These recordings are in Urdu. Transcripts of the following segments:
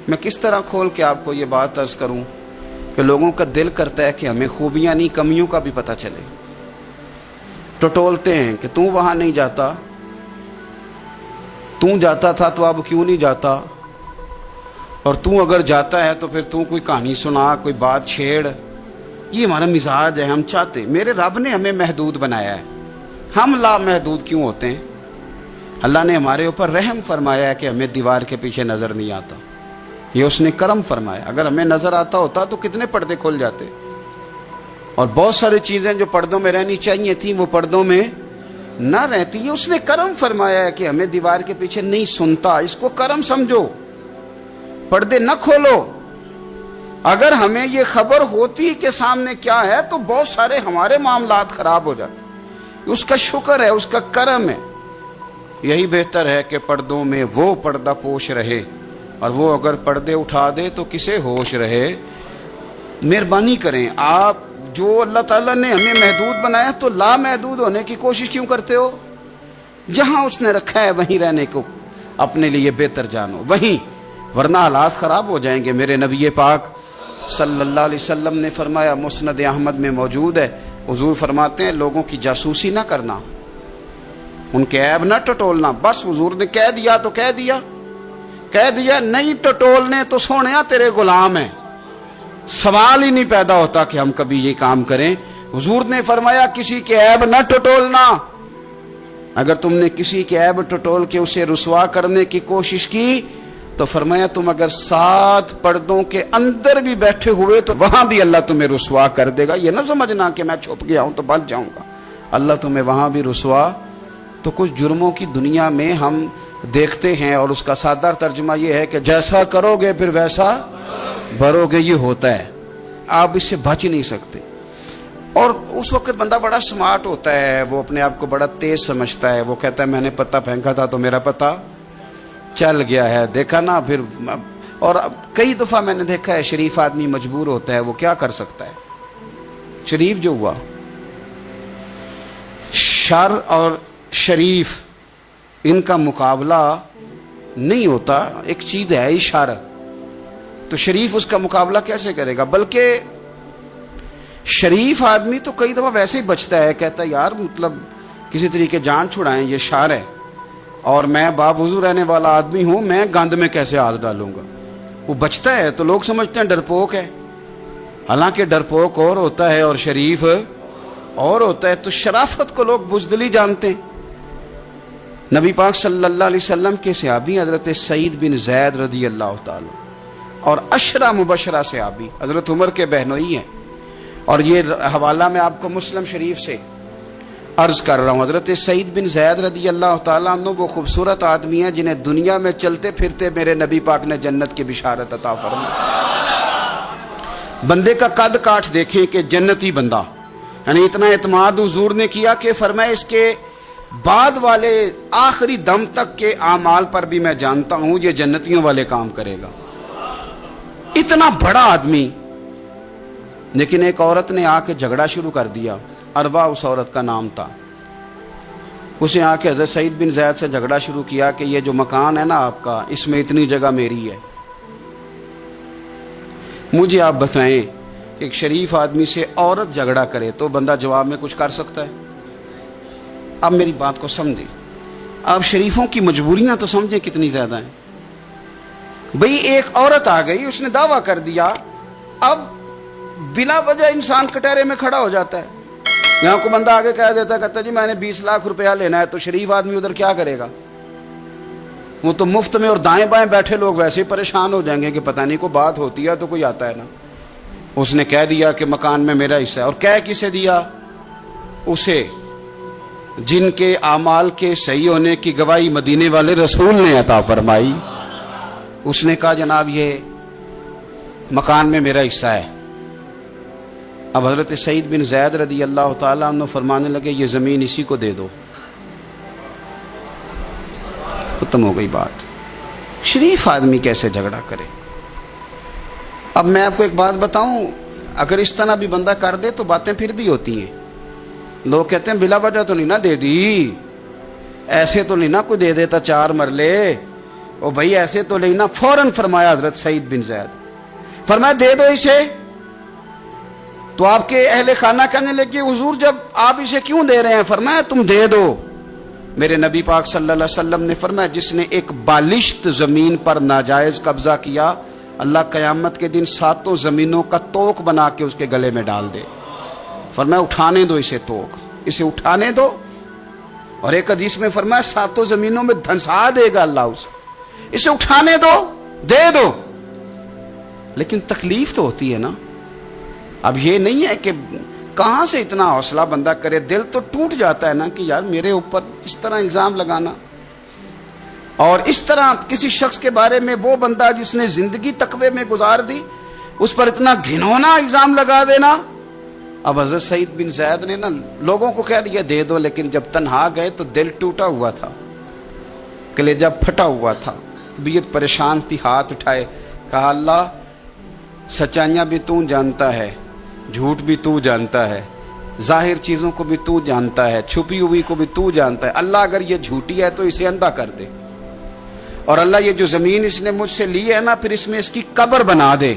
میں کس طرح کھول کے آپ کو یہ بات عرض کروں کہ لوگوں کا دل کرتا ہے کہ ہمیں خوبیاں نہیں کمیوں کا بھی پتہ چلے. ٹٹولتے ہیں کہ تو وہاں نہیں جاتا، تو جاتا تھا تو اب کیوں نہیں جاتا، اور تو اگر جاتا ہے تو پھر تو کوئی کہانی سنا، کوئی بات چھیڑ. یہ ہمارا مزاج ہے. ہم چاہتے، میرے رب نے ہمیں محدود بنایا ہے، ہم لا محدود کیوں ہوتے ہیں؟ اللہ نے ہمارے اوپر رحم فرمایا ہے کہ ہمیں دیوار کے پیچھے نظر نہیں آتا. یہ اس نے کرم فرمایا. اگر ہمیں نظر آتا ہوتا تو کتنے پردے کھل جاتے، اور بہت ساری چیزیں جو پردوں میں رہنی چاہیے تھیں وہ پردوں میں نہ رہتی. یہ اس نے کرم فرمایا ہے کہ ہمیں دیوار کے پیچھے نہیں سنتا. اس کو کرم سمجھو، پردے نہ کھولو. اگر ہمیں یہ خبر ہوتی کہ سامنے کیا ہے تو بہت سارے ہمارے معاملات خراب ہو جاتے. اس کا شکر ہے، اس کا کرم ہے. یہی بہتر ہے کہ پردوں میں وہ پردہ پوش رہے، اور وہ اگر پردے اٹھا دے تو کسے ہوش رہے. مہربانی کریں، آپ جو اللہ تعالیٰ نے ہمیں محدود بنایا تو لا محدود ہونے کی کوشش کیوں کرتے ہو؟ جہاں اس نے رکھا ہے وہیں رہنے کو اپنے لیے بہتر جانو، وہیں، ورنہ حالات خراب ہو جائیں گے. میرے نبی پاک صلی اللہ علیہ وسلم نے فرمایا، مسند احمد میں موجود ہے، حضور فرماتے ہیں لوگوں کی جاسوسی نہ کرنا، ان کے عیب نہ ٹٹولنا. بس حضور نے کہہ دیا تو کہہ دیا، نہیں ٹٹولنے تو سونیا تیرے غلام ہیں. سوال ہی نہیں پیدا ہوتا کہ ہم کبھی یہ کام کریں. حضور نے فرمایا کسی کے عیب نہ ٹٹولنا. اگر تم نے کسی کے عیب ٹٹول کے اسے رسوا کرنے کی کوشش کی تو فرمایا تم اگر 7 پردوں کے اندر بھی بیٹھے ہوئے تو وہاں بھی اللہ تمہیں رسوا کر دے گا. یہ نہ سمجھنا کہ میں چھپ گیا ہوں تو بچ جاؤں گا، اللہ تمہیں وہاں بھی رسوا. تو کچھ جرموں کی دنیا میں ہم دیکھتے ہیں، اور اس کا سادہ ترجمہ یہ ہے کہ جیسا کرو گے پھر ویسا بھرو گے. یہ ہوتا ہے، آپ اس سے بچ نہیں سکتے. اور اس وقت بندہ بڑا سمارٹ ہوتا ہے، وہ اپنے آپ کو بڑا تیز سمجھتا ہے. وہ کہتا ہے میں نے پتہ پھینکا تھا تو میرا پتہ چل گیا ہے، دیکھا نا پھر. اور کئی دفعہ میں نے دیکھا ہے شریف آدمی مجبور ہوتا ہے، وہ کیا کر سکتا ہے؟ شریف جو ہوا، شر اور شریف ان کا مقابلہ نہیں ہوتا. ایک چیز ہے اشارہ، تو شریف اس کا مقابلہ کیسے کرے گا؟ بلکہ شریف آدمی تو کئی دفعہ ویسے ہی بچتا ہے، کہتا ہے یار مطلب کسی طریقے جان چھڑائیں، یہ شر ہے اور میں باوضو رہنے والا آدمی ہوں، میں گند میں کیسے ہاتھ ڈالوں گا. وہ بچتا ہے تو لوگ سمجھتے ہیں ڈرپوک ہے، حالانکہ ڈرپوک اور ہوتا ہے اور شریف اور ہوتا ہے. تو شرافت کو لوگ بزدلی جانتے ہیں. نبی پاک صلی اللہ علیہ وسلم کے صحابی حضرت سعید بن زید رضی اللہ تعالی اور 10 مبشرہ صحابی حضرت عمر کے بہنوئی ہیں، اور یہ حوالہ میں آپ کو مسلم شریف سے عرض کر رہا ہوں. حضرت سعید بن زید رضی اللہ تعالیٰ عنہ وہ خوبصورت آدمی ہیں جنہیں دنیا میں چلتے پھرتے میرے نبی پاک نے جنت کی بشارت عطا فرمائی. بندے کا قد کاٹ دیکھیں کہ جنتی بندہ، یعنی اتنا اعتماد حضور نے کیا کہ فرمایا اس کے بعد والے آخری دم تک کے اعمال پر بھی میں جانتا ہوں یہ جنتیوں والے کام کرے گا. اتنا بڑا آدمی. لیکن ایک عورت نے آ کے جھگڑا شروع کر دیا. اروا اس عورت کا نام تھا. اسے آ کے حضرت سعید بن زید سے جھگڑا شروع کیا کہ یہ جو مکان ہے نا آپ کا، اس میں اتنی جگہ میری ہے. مجھے آپ بتائیں ایک شریف آدمی سے عورت جھگڑا کرے تو بندہ جواب میں کچھ کر سکتا ہے؟ اب میری بات کو سمجھیں، آپ شریفوں کی مجبوریاں تو سمجھیں کتنی زیادہ ہیں. بھئی ایک عورت آ گئی، اس نے دعویٰ کر دیا، اب بلا وجہ انسان کٹہرے میں کھڑا ہو جاتا ہے. یہاں کو بندہ آگے کہہ دیتا ہے، کہتا جی میں نے 20 لاکھ روپیہ لینا ہے، تو شریف آدمی ادھر کیا کرے گا؟ وہ تو مفت میں، اور دائیں بائیں بیٹھے لوگ ویسے ہی پریشان ہو جائیں گے کہ پتہ نہیں کوئی بات ہوتی ہے تو کوئی آتا ہے نا. اس نے کہہ دیا کہ مکان میں میرا حصہ ہے. اور کہہ کسے دیا؟ اسے جن کے اعمال کے صحیح ہونے کی گواہی مدینے والے رسول نے عطا فرمائی. اس نے کہا جناب یہ مکان میں میرا حصہ ہے. اب حضرت سعید بن زید رضی اللہ تعالیٰ عنہ فرمانے لگے یہ زمین اسی کو دے دو. ختم ہو گئی بات. شریف آدمی کیسے جھگڑا کرے؟ اب میں آپ کو ایک بات بتاؤں، اگر اس طرح بھی بندہ کر دے تو باتیں پھر بھی ہوتی ہیں. لوگ کہتے ہیں بلا وجہ تو نہیں نہ دے دی، ایسے تو نہیں نہ کوئی دے دیتا 4 مرلے، او بھائی ایسے تو لینا. فوراً فرمایا حضرت سعید بن زید, فرمایا دے دو اسے. تو آپ کے اہل خانہ کہنے لگے حضور جب آپ اسے کیوں دے رہے ہیں؟ فرمایا تم دے دو. میرے نبی پاک صلی اللہ علیہ وسلم نے فرمایا جس نے ایک بالشت زمین پر ناجائز قبضہ کیا, اللہ قیامت کے دن 7 زمینوں کا توق بنا کے اس کے گلے میں ڈال دے. فرمایا اٹھانے دو اسے توق, اسے اٹھانے دو. اور ایک حدیث میں فرمایا 7 زمینوں میں دھنسا دے گا اللہ اسے اٹھانے دو, دے دو. لیکن تکلیف تو ہوتی ہے نا. اب یہ نہیں ہے کہ کہاں سے اتنا حوصلہ بندہ کرے, دل تو ٹوٹ جاتا ہے نا کہ یار میرے اوپر اس طرح الزام لگانا, اور اس طرح کسی شخص کے بارے میں وہ بندہ جس نے زندگی تقوی میں گزار دی اس پر اتنا گھنونا الزام لگا دینا. اب حضرت سعید بن زید نے نا لوگوں کو کہہ دیا دے دو, لیکن جب تنہا گئے تو دل ٹوٹا ہوا تھا, کلیجہ پھٹا ہوا تھا, طبیعت پریشان تھی. ہاتھ اٹھائے, کہا اللہ سچائیاں بھی تو جانتا ہے, جھوٹ بھی تو جانتا ہے, ظاہر چیزوں کو بھی تو جانتا ہے, چھپی ہوئی کو بھی تو جانتا ہے. اللہ اگر یہ جھوٹی ہے تو اسے اندھا کر دے, اور اللہ یہ جو زمین اس نے مجھ سے لی ہے نا پھر اس میں اس کی قبر بنا دے.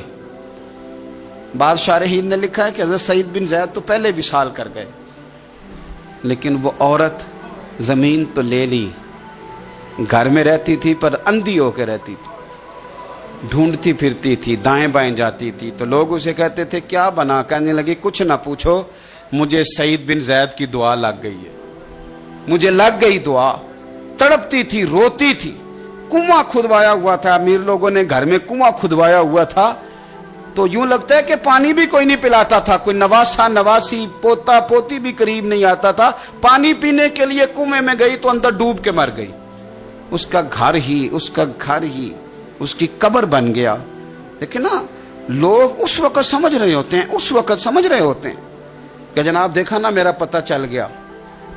بعض شارحین نے لکھا ہے کہ حضرت سعید بن زید تو پہلے وصال کر گئے, لیکن وہ عورت زمین تو لے لی, گھر میں رہتی تھی پر اندھی ہو کے رہتی تھی, ڈھونڈتی پھرتی تھی, دائیں بائیں جاتی تھی. تو لوگ اسے کہتے تھے کیا بنا؟ کہنے لگے کچھ نہ پوچھو, مجھے سعید بن زید کی دعا لگ گئی ہے, مجھے لگ گئی دعا. تڑپتی تھی, روتی تھی. کنواں کھدوایا ہوا تھا, امیر لوگوں نے گھر میں کنواں کھدوایا ہوا تھا, تو یوں لگتا ہے کہ پانی بھی کوئی نہیں پلاتا تھا, کوئی نواسا نواسی پوتا پوتی بھی قریب نہیں آتا تھا. پانی پینے کے لیے کنویں میں گئی تو اندر ڈوب کے مر گئی. اس کا گھر ہی اس کی قبر بن گیا. دیکھیں نا, لوگ اس وقت سمجھ رہے ہوتے ہیں کہ جناب دیکھا نا میرا پتہ چل گیا.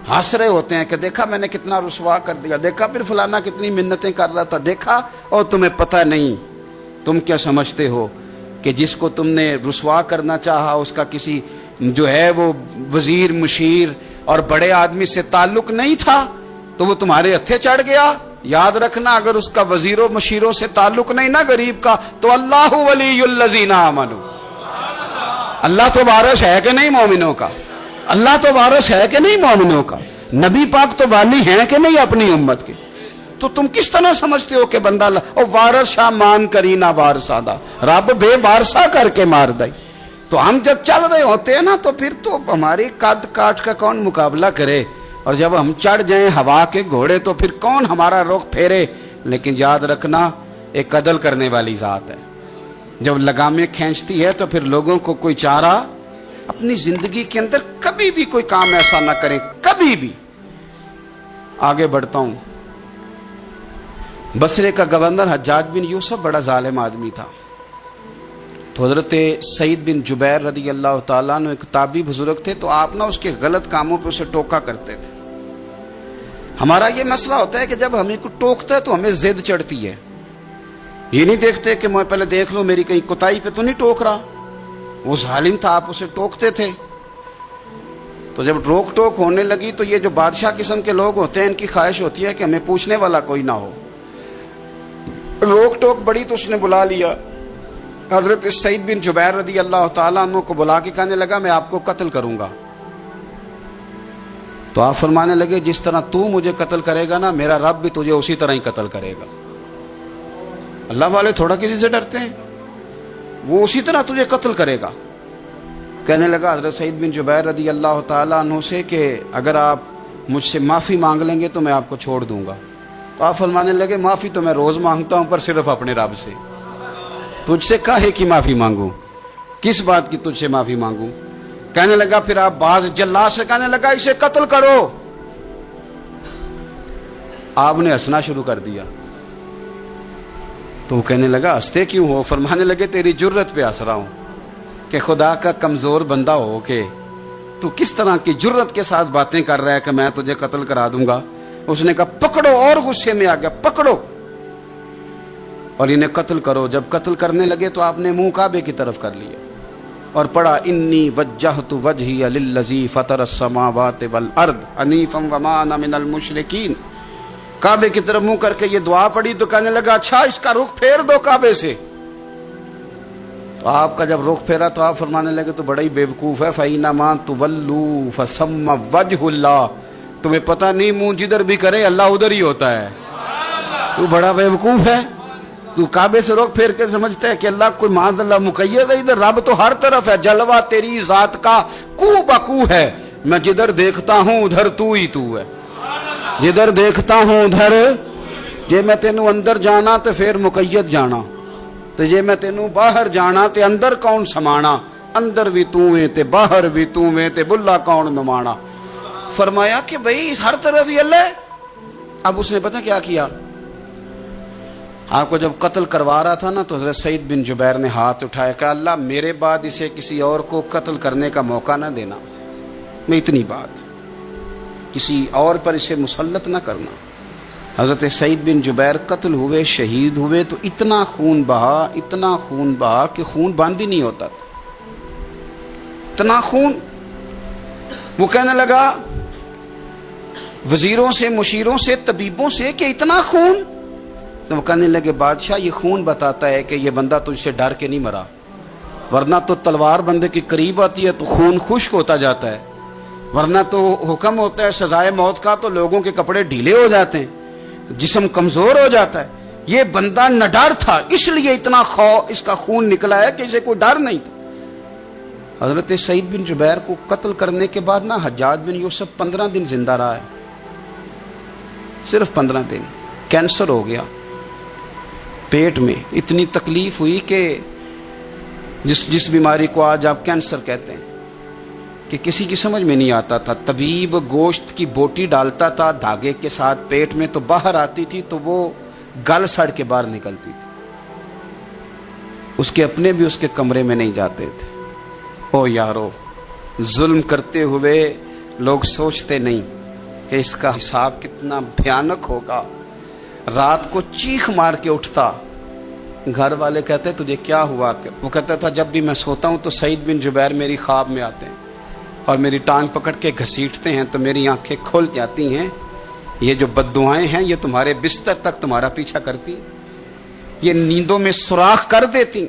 ہنس رہے ہوتے ہیں کہ دیکھا میں نے کتنا رسوا کر دیا, دیکھا پھر فلانا کتنی منتیں کر رہا تھا, دیکھا. اور تمہیں پتہ نہیں, تم کیا سمجھتے ہو کہ جس کو تم نے رسوا کرنا چاہا اس کا کسی جو ہے وہ وزیر مشیر اور بڑے آدمی سے تعلق نہیں تھا تو وہ تمہارے ہتھے چڑھ گیا. یاد رکھنا اگر اس کا وزیروں مشیروں سے تعلق نہیں نا غریب کا, تو اللہ ولی الذین آمنوا, اللہ تو وارث ہے کہ نہیں مومنوں کا, اللہ تو وارث ہے کہ نہیں مومنوں کا, نبی پاک تو والی ہیں کہ نہیں اپنی امت کے. تو تم کس طرح سمجھتے ہو کہ بندہ او وارث شاہ مان کرینا وارثادہ, رب بے وارثہ کر کے مار دائی. تو ہم جب چل رہے ہوتے ہیں نا تو پھر تو ہماری قد کاٹ کا کون مقابلہ کرے, اور جب ہم چڑھ جائیں ہوا کے گھوڑے تو پھر کون ہمارا رخ پھیرے. لیکن یاد رکھنا ایک عدل کرنے والی ذات ہے, جب لگامیں کھینچتی ہے تو پھر لوگوں کو کوئی چارہ, اپنی زندگی کے اندر کبھی بھی کوئی کام ایسا نہ کریں, کبھی بھی. آگے بڑھتا ہوں. بصرے کا گورنر حجاج بن یوسف بڑا ظالم آدمی تھا. تو حضرت سعید بن جبیر رضی اللہ تعالیٰ عنہ ایک تابعی بزرگ تھے, تو آپ نا اس کے غلط کاموں پہ اسے ٹوکا کرتے تھے. ہمارا یہ مسئلہ ہوتا ہے کہ جب ہمیں کو ٹوکتا ہے تو ہمیں ضد چڑھتی ہے, یہ نہیں دیکھتے کہ میں پہلے دیکھ لوں میری کہیں کوتاہی پہ تو نہیں ٹوک رہا. وہ ظالم تھا, آپ اسے ٹوکتے تھے. تو جب روک ٹوک ہونے لگی تو یہ جو بادشاہ قسم کے لوگ ہوتے ہیں ان کی خواہش ہوتی ہے کہ ہمیں پوچھنے والا کوئی نہ ہو. روک ٹوک بڑی تو اس نے بلا لیا حضرت سعید بن جبیر رضی اللہ تعالیٰ عنہ کو, بلا کے کہنے لگا میں آپ کو قتل کروں گا. تو آپ فرمانے لگے جس طرح تو مجھے قتل کرے گا نا میرا رب بھی تجھے اسی طرح ہی قتل کرے گا. اللہ والے تھوڑا کسی سے ڈرتے ہیں, وہ اسی طرح تجھے قتل کرے گا. کہنے لگا حضرت سعید بن جبیر رضی اللہ تعالیٰ عنہ سے کہ اگر آپ مجھ سے معافی مانگ لیں گے تو میں آپ کو چھوڑ دوں گا. تو آپ فرمانے لگے معافی تو میں روز مانگتا ہوں پر صرف اپنے رب سے, تجھ سے کاہے کی معافی مانگوں, کس بات کی تجھ سے معافی مانگوں. کہنے لگا پھر آپ باز جلاد سے کہنے لگا اسے قتل کرو. آپ نے ہنسنا شروع کر دیا. تو وہ کہنے لگا ہنستے کیوں ہو؟ فرمانے لگے تیری جرت پہ ہنس رہا ہوں کہ خدا کا کمزور بندہ ہو کے تو کس طرح کی جرت کے ساتھ باتیں کر رہا ہے کہ میں تجھے قتل کرا دوں گا. اس نے کہا پکڑو, اور غصے میں آ گیا, پکڑو اور انہیں قتل کرو. جب قتل کرنے لگے تو آپ نے منہ کعبے کی طرف کر لیا اور پڑھا انی وجہت وجہی للذی فطر السماوات والارض حنیفا وما انا من المشرکین. کعبے کی طرف منہ کر کے یہ دعا پڑی تو کہنے لگا اچھا اس کا رخ پھیر دو کعبے سے. تو آپ کا جب رخ پھیرا تو آپ فرمانے لگے تو بڑا ہی بیوقوف ہے. فَإِنَّمَا تُوَلُّوا فَثَمَّ وَجْهُ اللَّهِ, تمہیں پتہ نہیں منہ جدھر بھی کرے اللہ ادھر ہی ہوتا ہے. تو بڑا بیوقوف ہے, تو کعبے سے رخ پھیر کے سمجھتا ہے کہ اللہ کوئی معاذ اللہ مقید ہے ادھر. رب تو ہر طرف ہے, جلوہ تیری ذات کا کو بکو ہے. میں جدھر دیکھتا ہوں ادھر تو ہی تو ہے, جدھر دیکھتا ہوں ادھر. جے میں تینوں اندر جانا تو پھر مقید جانا, تو جے میں تینوں باہر جانا تے اندر کون سمانا. اندر بھی تو ہے تے باہر بھی تو ہے تے بلا کون نمانا. فرمایا کہ بھئی ہر طرف ہی اللہ ہے. اب اس نے پتہ کیا کیا, آپ کو جب قتل کروا رہا تھا نا تو حضرت سعید بن جبیر نے ہاتھ اٹھایا کہ اللہ میرے بعد اسے کسی اور کو قتل کرنے کا موقع نہ دینا. میں اتنی بات کسی اور پر اسے مسلط نہ کرنا. حضرت سعید بن جبیر قتل ہوئے, شہید ہوئے تو اتنا خون بہا, اتنا خون بہا کہ خون بند ہی نہیں ہوتا, اتنا خون. وہ کہنے لگا وزیروں سے, مشیروں سے, طبیبوں سے کہ اتنا خون. تو وہ کہنے لگے بادشاہ یہ خون بتاتا ہے کہ یہ بندہ تجھ سے ڈر کے نہیں مرا, ورنہ تو تلوار بندے کے قریب آتی ہے تو خون خشک ہوتا جاتا ہے, ورنہ تو حکم ہوتا ہے سزائے موت کا تو لوگوں کے کپڑے ڈھیلے ہو جاتے ہیں, جسم کمزور ہو جاتا ہے. یہ بندہ نہ ڈر تھا اس لیے اتنا اس کا خون نکلا ہے کہ اسے کوئی ڈر نہیں تھا. حضرت سعید بن جبیر کو قتل کرنے کے بعد نا حجاج بن یوسف 15 دن زندہ رہا ہے, صرف 15 دن. کینسر ہو گیا پیٹ میں, اتنی تکلیف ہوئی کہ جس بیماری کو آج آپ کینسر کہتے ہیں کہ کسی کی سمجھ میں نہیں آتا تھا. طبیب گوشت کی بوٹی ڈالتا تھا دھاگے کے ساتھ پیٹ میں تو باہر آتی تھی تو وہ گل سڑ کے باہر نکلتی تھی. اس کے اپنے بھی اس کے کمرے میں نہیں جاتے تھے. او یارو, ظلم کرتے ہوئے لوگ سوچتے نہیں کہ اس کا حساب کتنا بھیانک ہوگا. رات کو چیخ مار کے اٹھتا, گھر والے کہتے تجھے کیا ہوا؟ وہ کہتا تھا جب بھی میں سوتا ہوں تو سعید بن جبیر میری خواب میں آتے ہیں اور میری ٹانگ پکڑ کے گھسیٹتے ہیں تو میری آنکھیں کھل جاتی ہیں. یہ جو بددعائیں ہیں یہ تمہارے بستر تک تمہارا پیچھا کرتی, یہ نیندوں میں سوراخ کر دیتی.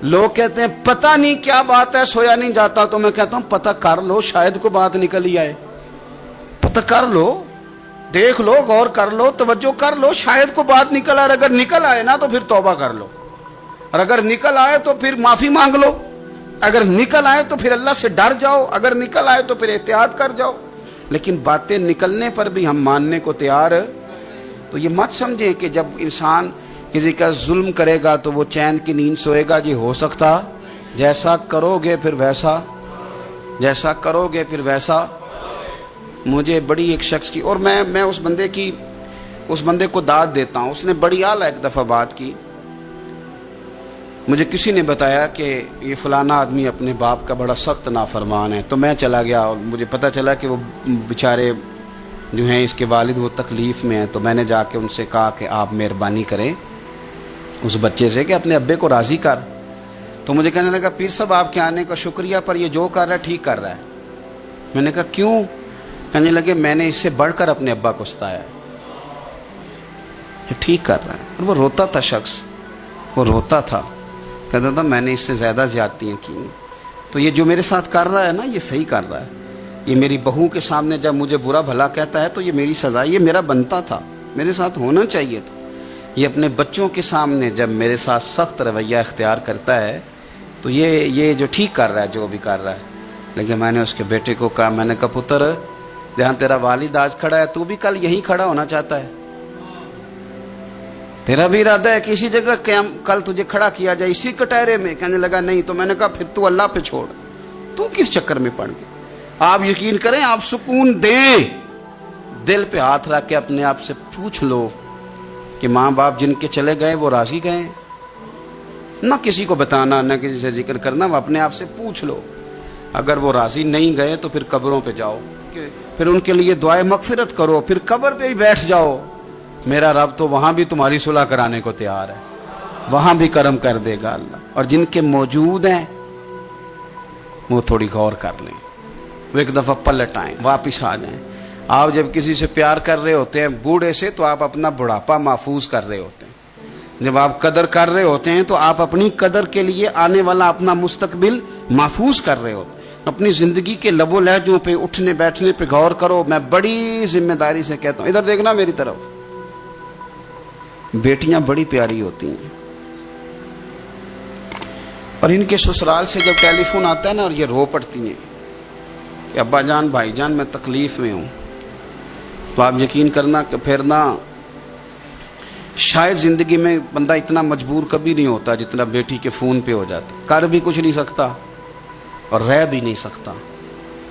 لوگ کہتے ہیں پتہ نہیں کیا بات ہے, سویا نہیں جاتا. تو میں کہتا ہوں پتہ کر لو, شاید کو بات نکل ہی آئے. پتہ کر لو, دیکھ لو, غور کر لو, توجہ کر لو, شاید کو بات نکل آئے. اگر نکل آئے نا تو پھر توبہ کر لو, اور اگر نکل آئے تو پھر معافی مانگ لو. اگر نکل آئے تو پھر اللہ سے ڈر جاؤ, اگر نکل آئے تو پھر احتیاط کر جاؤ. لیکن باتیں نکلنے پر بھی ہم ماننے کو تیار. تو یہ مت سمجھیں کہ جب انسان کسی کا ظلم کرے گا تو وہ چین کی نیند سوئے گا. یہ ہو سکتا, جیسا کرو گے پھر ویسا, جیسا کرو گے پھر ویسا. مجھے بڑی ایک شخص کی, اور میں اس بندے کو داد دیتا ہوں, اس نے بڑی اعلیٰ ایک دفعہ بات کی. مجھے کسی نے بتایا کہ یہ فلانا آدمی اپنے باپ کا بڑا سخت نافرمان ہے. تو میں چلا گیا اور مجھے پتہ چلا کہ وہ بیچارے جو ہیں اس کے والد وہ تکلیف میں ہیں. تو میں نے جا کے ان سے کہا کہ آپ مہربانی کریں اس بچے سے کہ اپنے ابے کو راضی کر. تو مجھے کہنے لگا پیر صاحب آپ کے آنے کا شکریہ, پر یہ جو کر رہا ہے ٹھیک کر رہا ہے. میں نے کہا کیوں؟ کہنے لگے میں نے اس سے بڑھ کر اپنے ابا کو ستایا, یہ ٹھیک کر رہا ہے. اور وہ روتا تھا شخص, وہ روتا تھا, کہتا تھا میں نے اس سے زیادہ زیادتیاں کی. تو یہ جو میرے ساتھ کر رہا ہے نا یہ صحیح کر رہا ہے. یہ میری بہو کے سامنے جب مجھے برا بھلا کہتا ہے تو یہ میری سزا, یہ میرا بنتا تھا, میرے ساتھ ہونا چاہیے تھا. یہ اپنے بچوں کے سامنے جب میرے ساتھ سخت رویہ اختیار کرتا ہے تو یہ جو ٹھیک کر رہا ہے جو بھی کر رہا ہے. لیکن میں نے اس کے بیٹے کو کہا, میں نے کہا پتر جہاں تیرا والد آج کھڑا ہے تو بھی کل یہیں کھڑا ہونا چاہتا ہے. تیرا بھی ارادہ ہے کہ اسی جگہ کل تجھے کھڑا کیا جائے اسی کٹہرے میں. کہنے لگا نہیں. تو میں نے کہا پھر تو اللہ پہ چھوڑ, تو کس چکر میں پڑ گئے. آپ یقین کریں, آپ سکون دیں, دل پہ ہاتھ رکھ کے اپنے آپ سے پوچھ لو کہ ماں باپ جن کے چلے گئے وہ راضی گئے. نہ کسی کو بتانا, نہ کسی سے ذکر کرنا, وہ اپنے آپ سے پوچھ لو. اگر وہ راضی نہیں گئے تو پھر قبروں پہ جاؤ, پھر ان کے لیے دعائے مغفرت کرو, پھر قبر پہ ہی بیٹھ جاؤ. میرا رب تو وہاں بھی تمہاری صلح کرانے کو تیار ہے, وہاں بھی کرم کر دے گا اللہ. اور جن کے موجود ہیں وہ تھوڑی غور کر لیں, وہ ایک دفعہ پلٹ آئیں, واپس آ جائیں. آپ جب کسی سے پیار کر رہے ہوتے ہیں بوڑھے سے تو آپ اپنا بڑھاپا محفوظ کر رہے ہوتے ہیں، جب آپ قدر کر رہے ہوتے ہیں تو آپ اپنی قدر کے لیے آنے والا اپنا مستقبل محفوظ کر رہے ہوتے ہیں۔ اپنی زندگی کے لب و لہجوں پہ، اٹھنے بیٹھنے پہ غور کرو۔ میں بڑی ذمہ داری سے کہتا ہوں، ادھر دیکھنا میری طرف، بیٹیاں بڑی پیاری ہوتی ہیں، اور ان کے سسرال سے جب ٹیلی فون آتا ہے نا اور یہ رو پڑتی ہیں کہ ابا جان بھائی جان میں تکلیف میں ہوں، تو آپ یقین کرنا کہ پھر نہ شاید زندگی میں بندہ اتنا مجبور کبھی نہیں ہوتا جتنا بیٹی کے فون پہ ہو جاتا، کر بھی کچھ نہیں سکتا اور رہ بھی نہیں سکتا،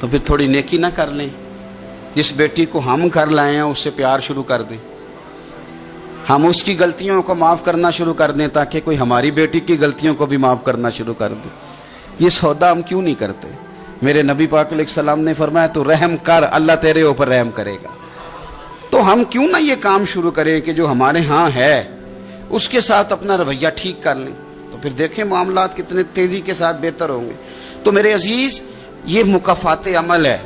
تو پھر تھوڑی نیکی نہ کر لیں، جس بیٹی کو ہم گھر لائے ہیں اس سے پیار شروع کر دیں، ہم اس کی غلطیوں کو معاف کرنا شروع کر دیں تاکہ کوئی ہماری بیٹی کی غلطیوں کو بھی معاف کرنا شروع کر دے۔ یہ سودا ہم کیوں نہیں کرتے؟ میرے نبی پاک علیہ السلام نے فرمایا تو رحم کر، اللہ تیرے اوپر رحم کرے گا۔ تو ہم کیوں نہ یہ کام شروع کریں کہ جو ہمارے ہاں ہے اس کے ساتھ اپنا رویہ ٹھیک کر لیں، تو پھر دیکھیں معاملات کتنے تیزی کے ساتھ بہتر ہوں گے۔ تو میرے عزیز، یہ مکافات عمل ہے،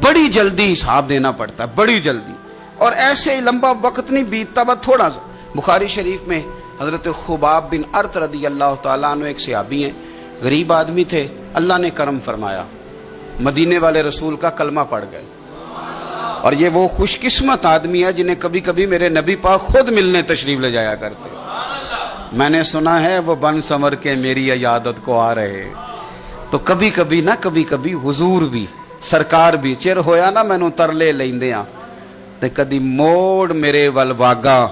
بڑی جلدی حساب دینا پڑتا ہے، بڑی جلدی، اور ایسے لمبا وقت نہیں بیتتا، بس تھوڑا سا۔ بخاری شریف میں حضرت خباب بن ارت رضی اللہ تعالیٰ عنہ ایک صحابی ہیں، غریب آدمی تھے، اللہ نے کرم فرمایا، مدینے والے رسول کا کلمہ پڑھ گئے، اور یہ وہ خوش قسمت آدمی ہے جنہیں کبھی کبھی میرے نبی پاک خود ملنے تشریف لے جایا کرتے۔ میں نے سنا ہے وہ بن سمر کے میری عیادت کو آ رہے، تو کبھی کبھی نہ کبھی کبھی حضور بھی سرکار بھی چر ہویا نا مینوں ترلے لیندے آ تے کدی موڑ میرے ول واگا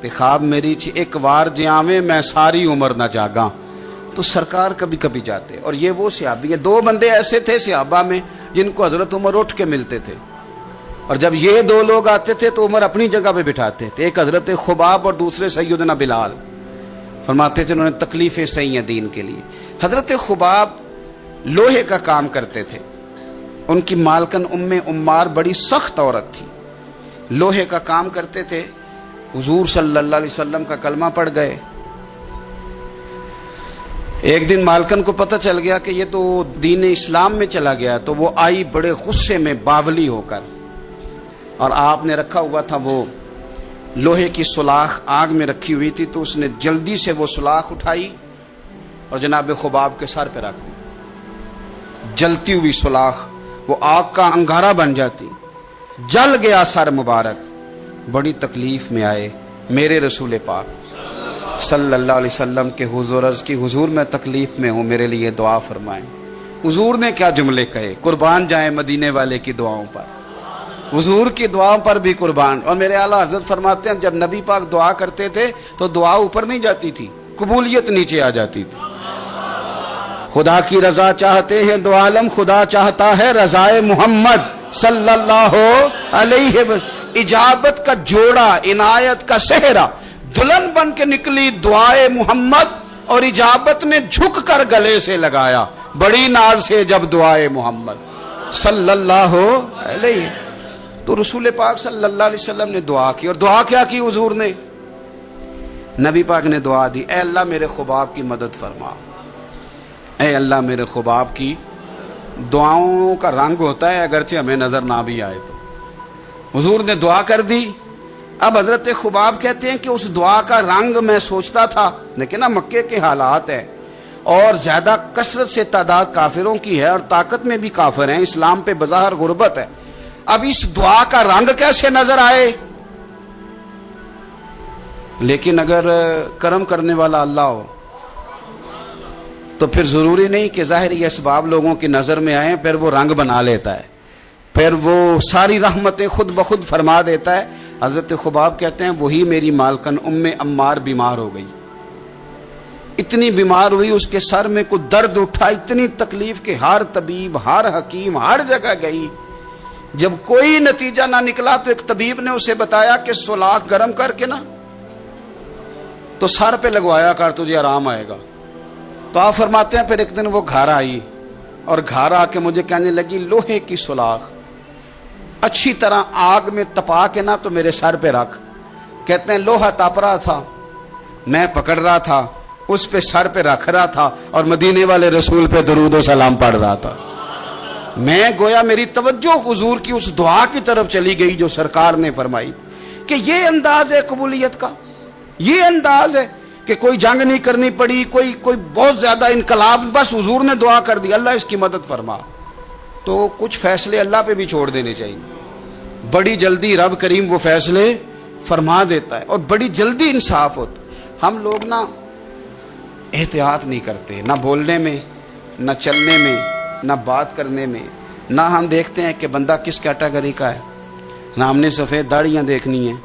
تے خواب میری چ ایک وار جاویں میں ساری عمر نہ جاگاں۔ تو سرکار کبھی کبھی جاتے، اور یہ وہ صحابی ہے۔ دو بندے ایسے تھے صحابہ میں جن کو حضرت عمر اٹھ کے ملتے تھے، اور جب یہ دو لوگ آتے تھے تو عمر اپنی جگہ پہ بٹھاتے تھے، ایک حضرت خباب اور دوسرے سیدنا بلال۔ فرماتے تھے انہوں نے تکلیفیں سہی ہیں دین کے لیے۔ حضرت خباب لوہے کا کام کرتے تھے، ان کی مالکن عمار بڑی سخت عورت تھی، لوہے کا کام کرتے تھے۔ حضور صلی اللہ علیہ وسلم کا کلمہ پڑھ گئے۔ ایک دن مالکن کو پتہ چل گیا کہ یہ تو دین اسلام میں چلا گیا، تو وہ آئی بڑے غصے میں باولی ہو کر، اور آپ نے رکھا ہوا تھا وہ لوہے کی سلاخ آگ میں رکھی ہوئی تھی، تو اس نے جلدی سے وہ سلاخ اٹھائی اور جناب خباب کے سر پہ رکھ دی۔ جلتی ہوئی سلاخ وہ آگ کا انگارہ بن جاتی، جل گیا سر مبارک۔ بڑی تکلیف میں آئے میرے رسول پاک صلی اللہ علیہ وسلم کے حضور، عرض کی حضور میں تکلیف میں ہوں، میرے لیے دعا فرمائیں۔ حضور نے کیا جملے کہے، قربان جائیں مدینے والے کی دعاؤں پر، حضور کی دعاؤں پر بھی قربان۔ اور میرے اعلیٰ حضرت فرماتے ہیں جب نبی پاک دعا کرتے تھے تو دعا اوپر نہیں جاتی تھی، قبولیت نیچے آ جاتی تھی۔ خدا کی رضا چاہتے ہیں دو عالم، خدا چاہتا ہے رضائے محمد صلی اللہ علیہ وسلم۔ اجابت کا جوڑا، عنایت کا صحرا، دلہن بن کے نکلی دعائے محمد، اور اجابت نے جھک کر گلے سے لگایا بڑی ناز سے جب دعائے محمد صلی اللہ علیہ۔ تو رسول پاک صلی اللہ علیہ وسلم نے دعا کی، اور دعا کیا کی حضور نے؟ نبی پاک نے دعا دی، اے اللہ میرے خباب کی مدد فرما، اے اللہ میرے خباب کی۔ دعاؤں کا رنگ ہوتا ہے اگرچہ ہمیں نظر نہ بھی آئے تو۔ حضور نے دعا کر دی۔ اب حضرت خباب کہتے ہیں کہ اس دعا کا رنگ میں سوچتا تھا، لیکن نا مکے کے حالات ہیں اور زیادہ کثرت سے تعداد کافروں کی ہے، اور طاقت میں بھی کافر ہیں، اسلام پہ بظاہر غربت ہے۔ اب اس دعا کا رنگ کیسے نظر آئے؟ لیکن اگر کرم کرنے والا اللہ ہو تو پھر ضروری نہیں کہ ظاہری اسباب لوگوں کی نظر میں آئیں، پھر وہ رنگ بنا لیتا ہے، پھر وہ ساری رحمتیں خود بخود فرما دیتا ہے۔ حضرت خباب کہتے ہیں وہی میری مالکن عمار بیمار ہو گئی، اتنی بیمار ہوئی اس کے سر میں کوئی درد اٹھا، اتنی تکلیف کہ ہر طبیب ہر حکیم ہر جگہ گئی، جب کوئی نتیجہ نہ نکلا تو ایک طبیب نے اسے بتایا کہ سلاخ گرم کر کے نا تو سر پہ لگوایا کر، تجھے آرام آئے گا۔ تو آپ فرماتے ہیں پھر ایک دن وہ گھر آئی، اور گھر آ کے مجھے کہنے لگی لوہے کی سلاخ اچھی طرح آگ میں تپا کے نا تو میرے سر پہ رکھ۔ کہتے ہیں لوہا تپ رہا تھا، میں پکڑ رہا تھا، اس پہ سر پہ رکھ رہا تھا، اور مدینے والے رسول پہ درود و سلام پڑھ رہا تھا۔ میں گویا میری توجہ حضور کی اس دعا کی طرف چلی گئی جو سرکار نے فرمائی کہ یہ انداز ہے قبولیت کا، یہ انداز ہے کہ کوئی جنگ نہیں کرنی پڑی، کوئی بہت زیادہ انقلاب، بس حضور نے دعا کر دی اللہ اس کی مدد فرما۔ تو کچھ فیصلے اللہ پہ بھی چھوڑ دینے چاہیے، بڑی جلدی رب کریم وہ فیصلے فرما دیتا ہے اور بڑی جلدی انصاف ہوتا۔ ہم لوگ نا احتیاط نہیں کرتے، نہ بولنے میں، نہ چلنے میں، نہ بات کرنے میں، نہ ہم دیکھتے ہیں کہ بندہ کس کیٹیگری کا ہے، نہ ہم نے سفید داڑیاں دیکھنی ہیں،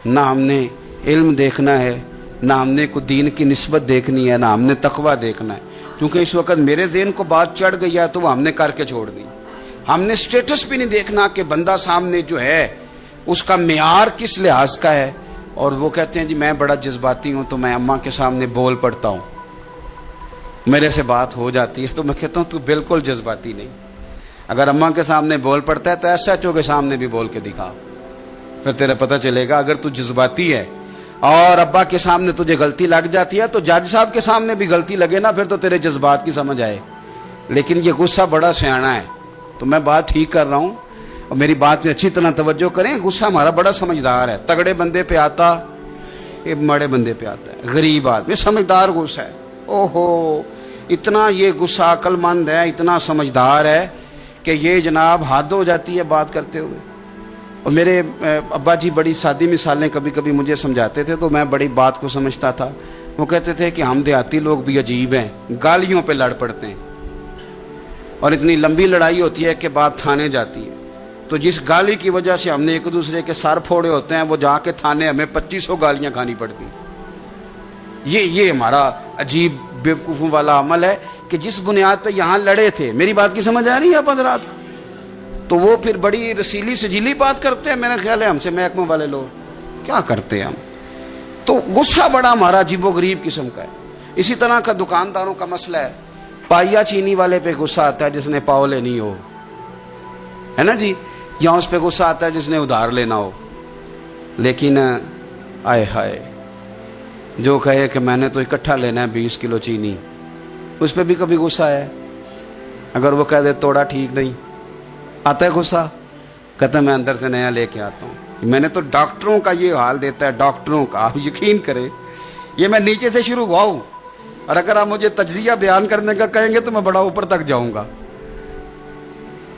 نہ ہم نے علم دیکھنا ہے، نہ ہم نے کوئی دین کی نسبت دیکھنی ہے، نہ ہم نے تقویٰ دیکھنا ہے، کیونکہ اس وقت میرے ذہن کو بات چڑھ گئی ہے تو وہ ہم نے کر کے چھوڑ دی۔ ہم نے سٹیٹس بھی نہیں دیکھنا کہ بندہ سامنے جو ہے اس کا معیار کس لحاظ کا ہے، اور وہ کہتے ہیں جی میں بڑا جذباتی ہوں تو میں اماں کے سامنے بول پڑتا ہوں، میرے سے بات ہو جاتی ہے، تو میں کہتا ہوں تو بالکل جذباتی نہیں، اگر اماں کے سامنے بول پڑتا ہے تو ایس ایچ او کے سامنے بھی بول کے دکھا، پھر تیرا پتہ چلے گا۔ اگر تو جذباتی ہے اور ابا کے سامنے تجھے غلطی لگ جاتی ہے تو جج صاحب کے سامنے بھی غلطی لگے نا، پھر تو تیرے جذبات کی سمجھ آئے۔ لیکن یہ غصہ بڑا سیاںا ہے، تو میں بات ٹھیک کر رہا ہوں اور میری بات میں اچھی طرح توجہ کریں، غصہ ہمارا بڑا سمجھدار ہے، تگڑے بندے پہ آتا یہ مڑے بندے پہ آتا ہے، غریب آدمی سمجھدار غصہ ہے، اوہو اتنا یہ غصہ عقل مند ہے، اتنا سمجھدار ہے کہ یہ جناب حد ہو جاتی ہے بات کرتے ہوئے۔ اور میرے ابا جی بڑی سادی مثالیں کبھی کبھی مجھے سمجھاتے تھے تو میں بڑی بات کو سمجھتا تھا۔ وہ کہتے تھے کہ ہم دیہاتی لوگ بھی عجیب ہیں، گالیوں پہ لڑ پڑتے ہیں اور اتنی لمبی لڑائی ہوتی ہے کہ بات تھانے جاتی ہے، تو جس گالی کی وجہ سے ہم نے ایک دوسرے کے سر پھوڑے ہوتے ہیں وہ جا کے تھانے ہمیں 2500 گالیاں کھانی پڑتی۔ یہ ہمارا عجیب بیوقوفوں والا عمل ہے کہ جس بنیاد پہ یہاں لڑے تھے، میری بات کی سمجھ آ رہی ہے آپ حضرات، تو وہ پھر بڑی رسیلی سجیلی بات کرتے ہیں۔ میرا خیال ہے ہم سے محکموں والے لوگ کیا کرتے ہیں ہم، تو غصہ بڑا ہمارا عجیب و غریب قسم کا ہے۔ اسی طرح کا دکانداروں کا مسئلہ ہے، پائیا چینی والے پہ غصہ آتا ہے جس نے پاؤ لینی ہو، ہے نا جی، یا اس پہ غصہ آتا ہے جس نے ادھار لینا ہو، لیکن آئے ہائے جو کہے کہ میں نے تو اکٹھا لینا ہے 20 کلو چینی، اس پہ بھی کبھی غصہ ہے۔ اگر وہ کہہ دے توڑا ٹھیک نہیں، آتا ہے غصہ، کہتا ہے میں اندر سے نیا لے کے آتا ہوں۔ میں نے تو ڈاکٹروں کا یہ حال دیتا ہے، ڈاکٹروں کا، آپ یقین کریں یہ میں نیچے سے شروع ہوا ہوں، اور اگر آپ مجھے تجزیہ بیان کرنے کا کہیں گے تو میں بڑا اوپر تک جاؤں گا۔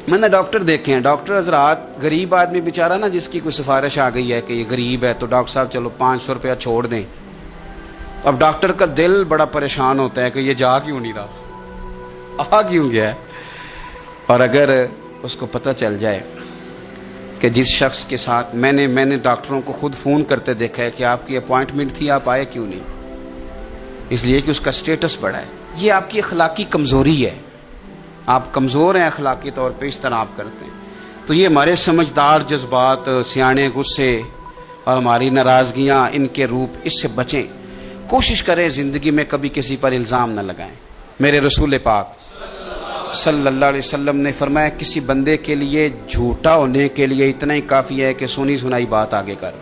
میں نے ڈاکٹر دیکھے ہیں، ڈاکٹر حضرات، غریب آدمی بیچارہ نا جس کی کوئی سفارش آ گئی ہے کہ یہ غریب ہے تو ڈاکٹر صاحب چلو 500 روپیہ چھوڑ دیں، اب ڈاکٹر کا دل بڑا پریشان ہوتا ہے کہ یہ جا کیوں نہیں رہا، آ کیوں گیا ہے۔ اور اگر اس کو پتہ چل جائے کہ جس شخص کے ساتھ میں نے ڈاکٹروں کو خود فون کرتے دیکھا ہے کہ آپ کی اپوائنٹمنٹ تھی آپ آئے کیوں نہیں، اس لیے کہ اس کا سٹیٹس بڑا ہے۔ یہ آپ کی اخلاقی کمزوری ہے، آپ کمزور ہیں اخلاقی طور پہ، اس طرح آپ کرتے ہیں۔ تو یہ ہمارے سمجھدار جذبات، سیانے غصے اور ہماری ناراضگیاں، ان کے روپ، اس سے بچیں۔ کوشش کریں زندگی میں کبھی کسی پر الزام نہ لگائیں۔ میرے رسول پاک صلی اللہ علیہ وسلم نے فرمایا کسی بندے کے لیے جھوٹا ہونے کے لیے اتنا ہی کافی ہے کہ سنی سنائی بات آگے کر۔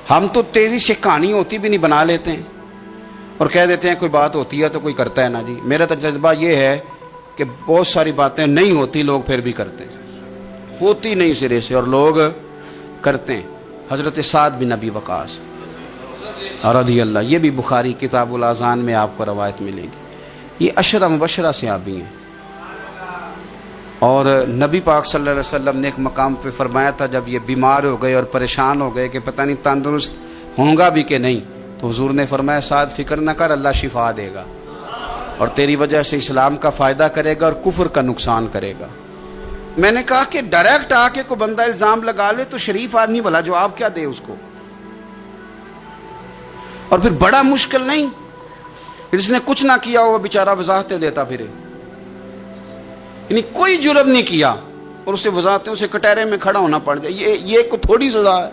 ہم تو تیزی سے کہانی ہوتی بھی نہیں بنا لیتے ہیں اور کہہ دیتے ہیں کوئی بات ہوتی ہے تو کوئی کرتا ہے نا جی۔ میرا تجربہ یہ ہے کہ بہت ساری باتیں نہیں ہوتی، لوگ پھر بھی کرتے ہیں، ہوتی نہیں سرے سے اور لوگ کرتے ہیں۔ حضرت سعد بن ابی وقاص رضی اللہ، یہ بھی بخاری کتاب الاذان میں آپ کو روایت ملے گی، یہ عشرہ مبشرہ صحابی ہیں، اور نبی پاک صلی اللہ علیہ وسلم نے ایک مقام پہ فرمایا تھا جب یہ بیمار ہو گئے اور پریشان ہو گئے کہ پتہ نہیں تندرست ہوں گا بھی کہ نہیں، تو حضور نے فرمایا سعد فکر نہ کر، اللہ شفا دے گا اور تیری وجہ سے اسلام کا فائدہ کرے گا اور کفر کا نقصان کرے گا۔ میں نے کہا کہ ڈائریکٹ آ کے کوئی بندہ الزام لگا لے تو شریف آدمی بھلا جواب کیا دے اس کو، اور پھر بڑا مشکل نہیں، جس نے کچھ نہ کیا ہوا بیچارہ وضاحتیں دیتا پھرے، یعنی کوئی جرم نہیں کیا اور اسے وضاحتیں، اسے کٹہرے میں کھڑا ہونا پڑ جائے، یہ کوئی تھوڑی سزا ہے،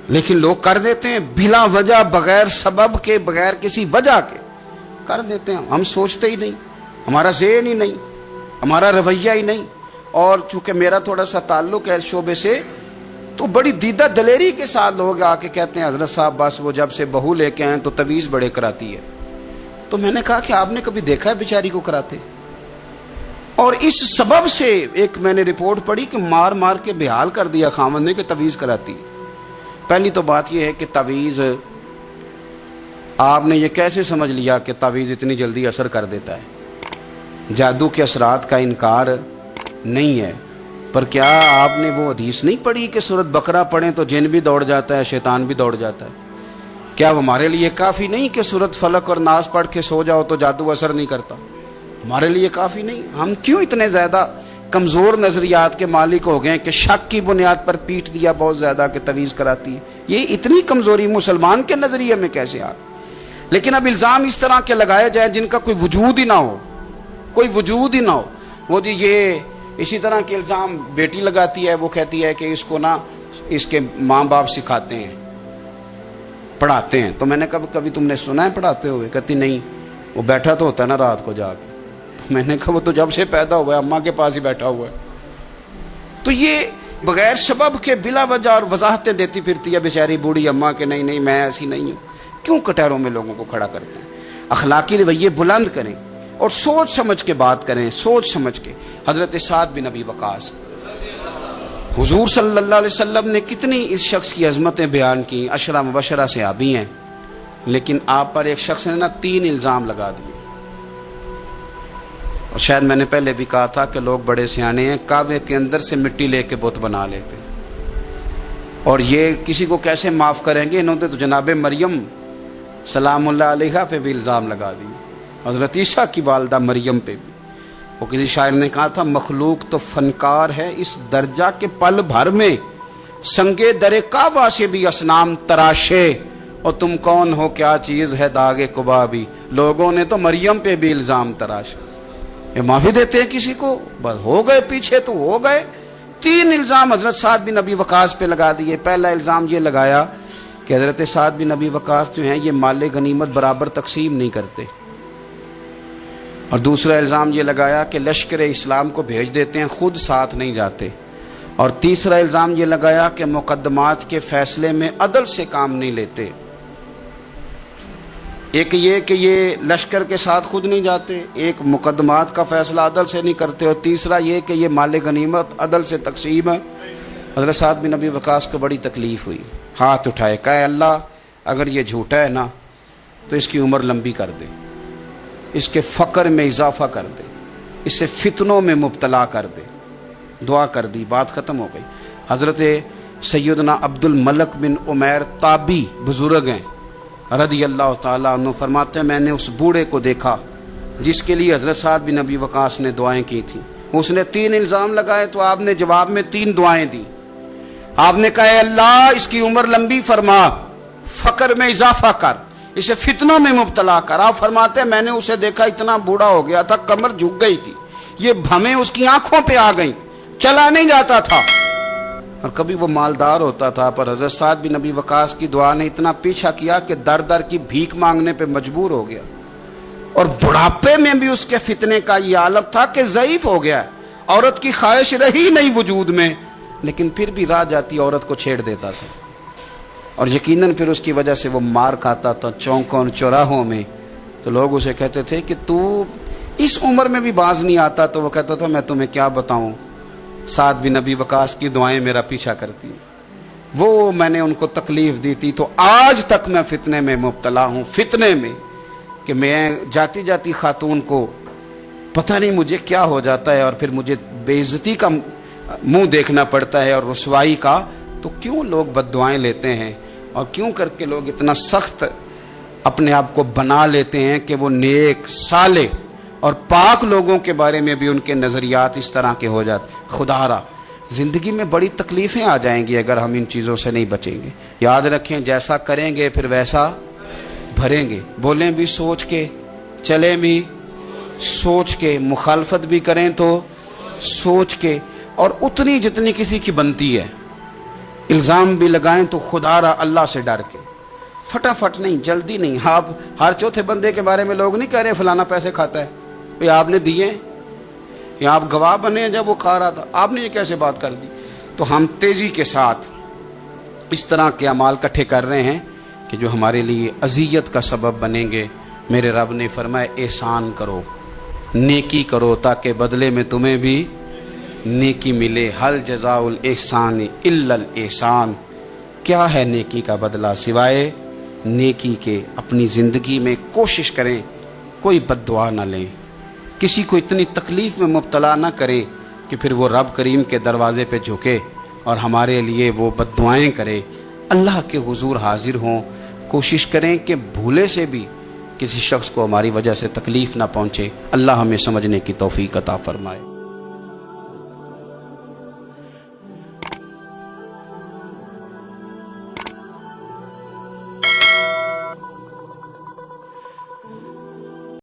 لیکن لوگ کر دیتے ہیں بلا وجہ، بغیر سبب کے، بغیر کسی وجہ کے کر دیتے ہیں۔ ہم سوچتے ہی نہیں، ہمارا ذہن ہی نہیں، ہمارا رویہ ہی نہیں، اور چونکہ میرا تھوڑا سا تعلق ہے اس شعبے سے تو بڑی دیدہ دلیری کے ساتھ لوگ آ کے کہتے ہیں حضرت صاحب بس وہ جب سے بہو لے کے آئیں تو تویز بڑے کراتی ہے۔ تو میں نے کہا کہ آپ نے کبھی دیکھا ہے بیچاری کو کراتے؟ اور اس سبب سے ایک میں نے رپورٹ پڑھی کہ مار مار کے بحال کر دیا خامد نے کہ تعویذ کراتی. پہلی تو بات یہ ہے کہ تعویذ آپ نے یہ کیسے سمجھ لیا کہ تعویذ اتنی جلدی اثر کر دیتا ہے؟ جادو کے اثرات کا انکار نہیں ہے، پر کیا آپ نے وہ حدیث نہیں پڑھی کہ سورۃ بقرہ پڑھیں تو جن بھی دوڑ جاتا ہے، شیطان بھی دوڑ جاتا ہے؟ کیا وہ ہمارے لیے کافی نہیں کہ سورۃ فلق اور ناس پڑھ کے سو جاؤ تو جادو اثر نہیں کرتا؟ ہمارے لیے کافی نہیں؟ ہم کیوں اتنے زیادہ کمزور نظریات کے مالک ہو گئے کہ شک کی بنیاد پر پیٹ دیا بہت زیادہ کہ تعویذ کراتی ہے؟ یہ اتنی کمزوری مسلمان کے نظریے میں کیسے آ؟ لیکن اب الزام اس طرح کے لگائے جائیں جن کا کوئی وجود ہی نہ ہو، کوئی وجود ہی نہ ہو. وہ جی یہ اسی طرح کے الزام بیٹی لگاتی ہے، وہ کہتی ہے کہ اس کو نا اس کے ماں باپ سکھاتے ہیں، پڑھاتے ہیں. تو میں نے کہا کبھی تم نے سنا ہے پڑھاتے ہوئے؟ کہتی نہیں، وہ بیٹھا تو ہوتا ہے نا رات کو جا کے. میں نے کہا وہ تو جب سے پیدا ہوا ہے اماں کے پاس ہی بیٹھا ہوا ہے. تو یہ بغیر سبب کے بلا وجہ اور وضاحتیں دیتی پھرتی ہے بیچاری بوڑھی اماں کہ نہیں نہیں میں ایسی نہیں ہوں. کیوں کٹہروں میں لوگوں کو کھڑا کرتے ہیں؟ اخلاقی رویے بلند کریں اور سوچ سمجھ کے بات کریں، سوچ سمجھ کے. حضرت سعد بن ابی وقاص، حضور صلی اللہ علیہ وسلم نے کتنی اس شخص کی عظمتیں بیان کی، عشرہ مبشرہ صحابی ہیں، لیکن آپ پر ایک شخص نے نا 3 الزام لگا دیے. اور شاید میں نے پہلے بھی کہا تھا کہ لوگ بڑے سیانے ہیں، کعبے کے اندر سے مٹی لے کے بت بنا لیتے، اور یہ کسی کو کیسے معاف کریں گے؟ انہوں نے تو جناب مریم سلام اللہ علیہ پہ بھی الزام لگا دی، حضرت عیسیٰ کی والدہ مریم پہ بھی. وہ کسی شاعر نے کہا تھا مخلوق تو فنکار ہے اس درجہ کے پل بھر میں، سنگے در کعبہ سے بھی اصنام تراشے، اور تم کون ہو کیا چیز ہے داغ قبا بھی. لوگوں نے تو مریم پہ بھی الزام تراشے. یہ معافی دیتے ہیں کسی کو؟ بس ہو گئے پیچھے تو ہو گئے. 3 الزام حضرت سعد بن ابی وقاص پہ لگا دیے. پہلا الزام یہ لگایا کہ حضرت سعد بن ابی وقاص جو ہیں یہ مال غنیمت برابر تقسیم نہیں کرتے، اور دوسرا الزام یہ لگایا کہ لشکر اسلام کو بھیج دیتے ہیں خود ساتھ نہیں جاتے، اور تیسرا الزام یہ لگایا کہ مقدمات کے فیصلے میں عدل سے کام نہیں لیتے. ایک یہ کہ یہ لشکر کے ساتھ خود نہیں جاتے، ایک مقدمات کا فیصلہ عدل سے نہیں کرتے، اور تیسرا یہ کہ یہ مال غنیمت عدل سے تقسیم ہے. حضرت سعد بن ابی وقاص کو بڑی تکلیف ہوئی، ہاتھ اٹھائے، کہا اللہ اگر یہ جھوٹا ہے نا تو اس کی عمر لمبی کر دے، اس کے فقر میں اضافہ کر دے، اسے فتنوں میں مبتلا کر دے. دعا کر دی، بات ختم ہو گئی. حضرت سیدنا عبد الملک بن عمیر تابی بزرگ ہیں رضی اللہ تعالیٰ عنہ، فرماتے ہیں میں نے اس بوڑھے کو دیکھا جس کے لیے حضرت سعد بن ابی وقاص نے دعائیں کی تھیں. اس نے 3 الزام لگائے تو آپ نے جواب میں 3 دعائیں دی. آپ نے کہا اے اللہ اس کی عمر لمبی فرما، فقر میں اضافہ کر، اسے فتنوں میں مبتلا کر. آپ فرماتے ہیں میں نے اسے دیکھا اتنا بوڑھا ہو گیا تھا، کمر جھک گئی تھی، یہ بھمیں اس کی آنکھوں پہ آ گئیں، چلا نہیں جاتا تھا، اور کبھی وہ مالدار ہوتا تھا. پر حضرت سعد بن ابی وقاص کی دعا نے اتنا پیچھا کیا کہ در در کی بھیک مانگنے پہ مجبور ہو گیا، اور بڑھاپے میں بھی اس کے فتنے کا یہ عالم تھا کہ ضعیف ہو گیا. عورت کی خواہش رہی نہیں وجود میں، لیکن پھر بھی راہ جاتی عورت کو چھیڑ دیتا تھا، اور یقیناً پھر اس کی وجہ سے وہ مار کھاتا تھا چوکوں اور چوراہوں میں. تو لوگ اسے کہتے تھے کہ تو اس عمر میں بھی باز نہیں آتا. تو وہ کہتا تھا میں تمہیں کیا بتاؤں، سعد بن ابی وقاص کی دعائیں میرا پیچھا کرتی، وہ میں نے ان کو تکلیف دی تھی تو آج تک میں فتنے میں مبتلا ہوں. فتنے میں کہ میں جاتی جاتی خاتون کو پتہ نہیں مجھے کیا ہو جاتا ہے، اور پھر مجھے بے عزتی کا منہ دیکھنا پڑتا ہے اور رسوائی کا. تو کیوں لوگ بد دعائیں لیتے ہیں، اور کیوں کر کے لوگ اتنا سخت اپنے آپ کو بنا لیتے ہیں کہ وہ نیک صالح اور پاک لوگوں کے بارے میں بھی ان کے نظریات اس طرح کے ہو جاتے. خدا را زندگی میں بڑی تکلیفیں آ جائیں گی اگر ہم ان چیزوں سے نہیں بچیں گے. یاد رکھیں جیسا کریں گے پھر ویسا بھریں گے. بولیں بھی سوچ کے، چلیں بھی سوچ کے، مخالفت بھی کریں تو سوچ کے، اور اتنی جتنی کسی کی بنتی ہے. الزام بھی لگائیں تو خدا را اللہ سے ڈر کے، فٹافٹ نہیں، جلدی نہیں. آپ ہر چوتھے بندے کے بارے میں لوگ نہیں کہہ رہے فلانا پیسے کھاتا ہے، بھئی آپ نے دیے یا آپ گواہ بنے ہیں جب وہ کھا رہا تھا، آپ نے یہ کیسے بات کر دی. تو ہم تیزی کے ساتھ اس طرح کے اعمال کٹھے کر رہے ہیں کہ جو ہمارے لیے اذیت کا سبب بنیں گے. میرے رب نے فرمایا احسان کرو، نیکی کرو تاکہ بدلے میں تمہیں بھی نیکی ملے. حل جزاء الاحسان الا الاحسان. کیا ہے نیکی کا بدلہ سوائے نیکی کے؟ اپنی زندگی میں کوشش کریں کوئی بد دعا نہ لیں، کسی کو اتنی تکلیف میں مبتلا نہ کرے کہ پھر وہ رب کریم کے دروازے پہ جھکے اور ہمارے لیے وہ بد دعائیں کرے. اللہ کے حضور حاضر ہوں. کوشش کریں کہ بھولے سے بھی کسی شخص کو ہماری وجہ سے تکلیف نہ پہنچے. اللہ ہمیں سمجھنے کی توفیق عطا فرمائے.